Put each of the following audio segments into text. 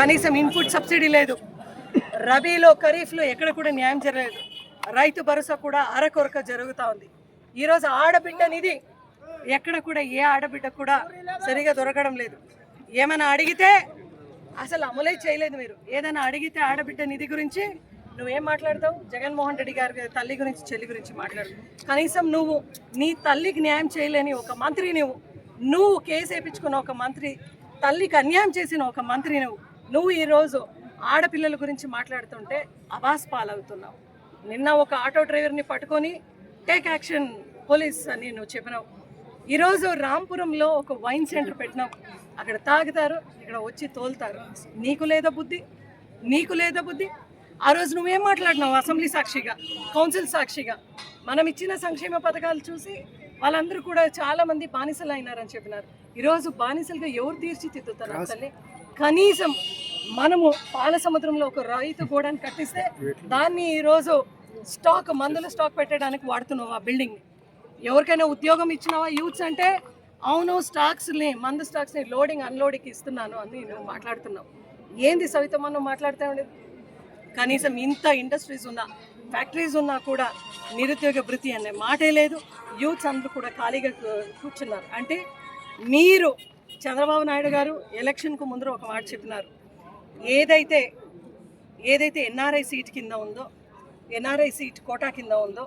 కనీసం input subsidy లేదు, రబీలో ఖరీఫ్లో ఎక్కడ కూడా న్యాయం జరగలేదు, రైతు భరోసా కూడా అరకొరక జరుగుతూ ఉంది. ఈరోజు ఆడబిడ్డ నిధి ఎక్కడ కూడా ఏ ఆడబిడ్డ కూడా సరిగా దొరకడం లేదు. ఏమైనా అడిగితే అసలు అమలే చేయలేదు. మీరు ఏదైనా అడిగితే ఆడబిడ్డ నిధి గురించి నువ్వేం మాట్లాడతావు? జగన్మోహన్ రెడ్డి గారి తల్లి గురించి చెల్లి గురించి మాట్లాడు. కనీసం నువ్వు నీ తల్లికి న్యాయం చేయలేని ఒక మంత్రి నువ్వు కేసు వేయించుకున్న ఒక మంత్రి, తల్లికి అన్యాయం చేసిన ఒక మంత్రి నువ్వు ఈరోజు ఆడపిల్లల గురించి మాట్లాడుతుంటే అబాస్ పాలవుతున్నావు. నిన్న ఒక ఆటో డ్రైవర్ని పట్టుకొని టేక్ యాక్షన్ పోలీస్ అని నువ్వు చెప్పినావు. ఈరోజు రాంపురంలో ఒక వైన్ సెంటర్ పెట్టినావు, అక్కడ తాగుతారు, ఇక్కడ వచ్చి తోలుతారు. నీకు లేదా బుద్ధి? ఆ రోజు నువ్వేం మాట్లాడినావు? అసెంబ్లీ సాక్షిగా, కౌన్సిల్ సాక్షిగా మనం ఇచ్చిన సంక్షేమ పథకాలు చూసి వాళ్ళందరూ కూడా చాలామంది బానిసలు అయినారని చెప్పినారు. ఈరోజు బానిసలుగా ఎవరు తీర్చిదిద్దుతారు తల్లి? కనీసం మనము పాల సముద్రంలో ఒక రైతు గోడాన్ని కట్టిస్తే దాన్ని ఈరోజు మందుల స్టాక్ పెట్టడానికి వాడుతున్నావు. ఆ బిల్డింగ్ని ఎవరికైనా ఉద్యోగం ఇచ్చినావా? యూత్స్ అంటే అవును మందు స్టాక్స్ని లోడింగ్ అన్లోడింగ్కి ఇస్తున్నాను అని నువ్వు మాట్లాడుతున్నావు. ఏంది సవితమ్మ నువ్వు మాట్లాడుతూ ఉండేది? కనీసం ఇంత ఇండస్ట్రీస్ ఉన్నా, ఫ్యాక్టరీస్ ఉన్నా కూడా నిరుద్యోగ భృతి అనే మాటే లేదు. యూత్స్ అందరూ కూడా ఖాళీగా కూర్చున్నారు. అంటే మీరు చంద్రబాబు నాయుడు గారు ఎలక్షన్కు ముందు ఒక మాట చెప్పినారు, ఏదైతే ఎన్ఆర్ఐ సీట్ కింద ఉందో, ఎన్ఆర్ఐ సీట్ కోటా కింద ఉందో,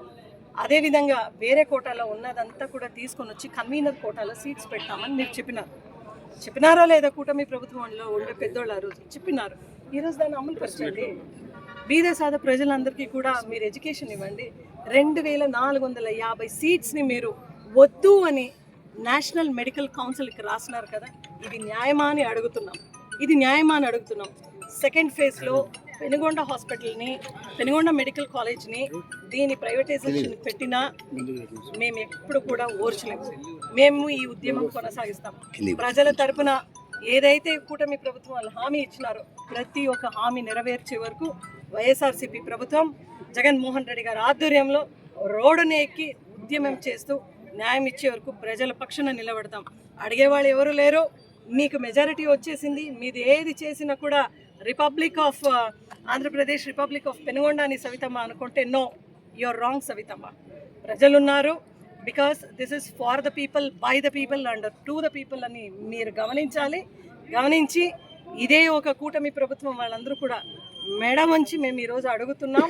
అదేవిధంగా వేరే కోటాలో ఉన్నదంతా కూడా తీసుకొని వచ్చి కన్వీనర్ కోటాలో సీట్స్ పెట్టామని మీరు చెప్పినారా లేదా? కూటమి ప్రభుత్వంలో ఉండే పెద్దోళ్ళు ఆ రోజు చెప్పినారు. ఈరోజు దాన్ని అమలు పరచండి. బీద సాద ప్రజలందరికీ కూడా మీరు ఎడ్యుకేషన్ ఇవ్వండి. 2450 సీట్స్ని మీరు వద్దు అని నేషనల్ మెడికల్ కౌన్సిల్కి రాసినారు కదా, ఇది న్యాయమా అని అడుగుతున్నాం. సెకండ్ ఫేజ్లో పెనుగొండ హాస్పిటల్ని, పెనుగొండ మెడికల్ కాలేజ్ని దీని ప్రైవేటైజేషన్ పెట్టినా మేము ఎప్పుడు కూడా ఓర్చలేము. మేము ఈ ఉద్యమం కొనసాగిస్తాం. ప్రజల తరపున ఏదైతే కూటమి ప్రభుత్వం వాళ్ళు హామీ ఇచ్చినారో ప్రతి ఒక్క హామీ నెరవేర్చే వరకు వైఎస్ఆర్సీపీ ప్రభుత్వం జగన్మోహన్ రెడ్డి గారి ఆధ్వర్యంలో రోడ్డుని ఎక్కి ఉద్యమం చేస్తూ న్యాయం ఇచ్చే వరకు ప్రజల పక్షాన నిలబడతాం. అడిగేవాళ్ళు ఎవరు లేరు. మీకు మెజారిటీ వచ్చేసింది. మీది ఏది చేసినా కూడా ఆంధ్రప్రదేశ్ రిపబ్లిక్ ఆఫ్ పెనుగొండ అని సవితమ్మ అనుకుంటే నో, యూఆర్ రాంగ్ సవితమ్మ. ప్రజలున్నారు. Because this is for the people, by the people and to the people అని మీరు గమనించి ఇదే ఒక కూటమి ప్రభుత్వం వాళ్ళందరూ కూడా మెడ వంచి మేము ఈరోజు అడుగుతున్నాం,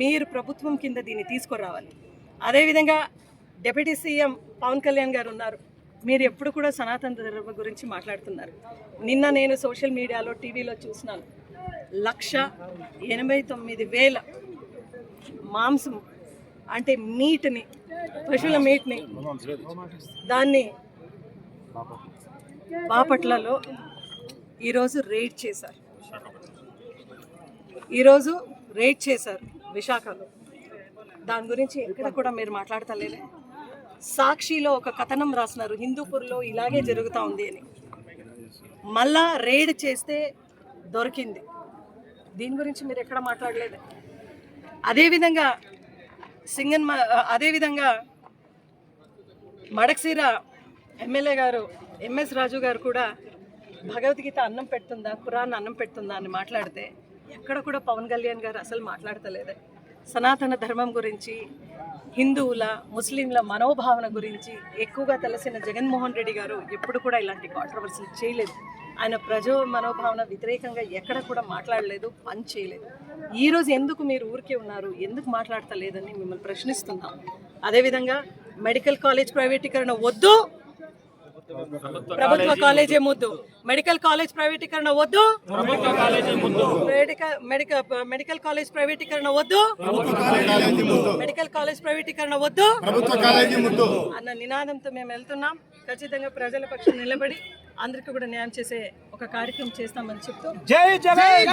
మీరు ప్రభుత్వం కింద దీన్ని తీసుకురావాలి. అదేవిధంగా డిప్యూటీ సీఎం పవన్ కళ్యాణ్ గారు ఉన్నారు. మీరు ఎప్పుడు కూడా సనాతన ధర్మం గురించి మాట్లాడుతున్నారు. నిన్న నేను సోషల్ మీడియాలో టీవీలో చూసినాను, 1,89,000 మాంసం అంటే మీట్ని, పశువుల మీట్ని దాన్ని బాపట్లలో ఈరోజు రేడ్ చేశారు విశాఖలో. దాని గురించి ఎక్కడ కూడా మీరు మాట్లాడతలేరే. సాక్షిలో ఒక కథనం రాసినారు, హిందూపూర్లో ఇలాగే జరుగుతూ ఉంది అని. మళ్ళా రేడ్ చేస్తే దొరికింది. దీని గురించి మీరు ఎక్కడ మాట్లాడలేదు. అదేవిధంగా మడకశిర ఎమ్మెల్యే గారు ఎంఎస్ రాజు గారు కూడా భగవద్గీత అన్నం పెడుతుందా, ఖురాన్ అన్నం పెడుతుందా అని మాట్లాడితే ఎక్కడ కూడా పవన్ కళ్యాణ్ గారు అసలు మాట్లాడతలేదే. సనాతన ధర్మం గురించి, హిందువుల ముస్లింల మనోభావన గురించి ఎక్కువగా తెలిసిన జగన్మోహన్ రెడ్డి గారు ఎప్పుడు కూడా ఇలాంటి కాంట్రవర్సీలు చేయలేదు. ఆయన ప్రజా మనోభావన వ్యతిరేకంగా ఎక్కడ కూడా మాట్లాడలేదు, పని చేయలేదు. ఈరోజు ఎందుకు మీరు ఊరికే ఉన్నారు, ఎందుకు మాట్లాడతలేదని మిమ్మల్ని ప్రశ్నిస్తున్నాం. అదేవిధంగా మెడికల్ కాలేజ్ ప్రైవేటీకరణ వద్దు, ప్రభుత్వ కాలేజే ముద్దు. మెడికల్ కాలేజ్ ప్రైవేటీకరణ వద్దు, మెడికల్ కాలేజ్ ప్రైవేటీకరణ వద్దు, మెడికల్ కాలేజ్ ప్రైవేటీకరణ వద్దు అన్న నినాదంతో మేము వెళ్తున్నాం. ఖచ్చితంగా ప్రజల పక్షం నిలబడి అందరికీ కూడా న్యాయం చేసే ఒక కార్యక్రమం చేస్తామని చెప్తూ జై జగన్.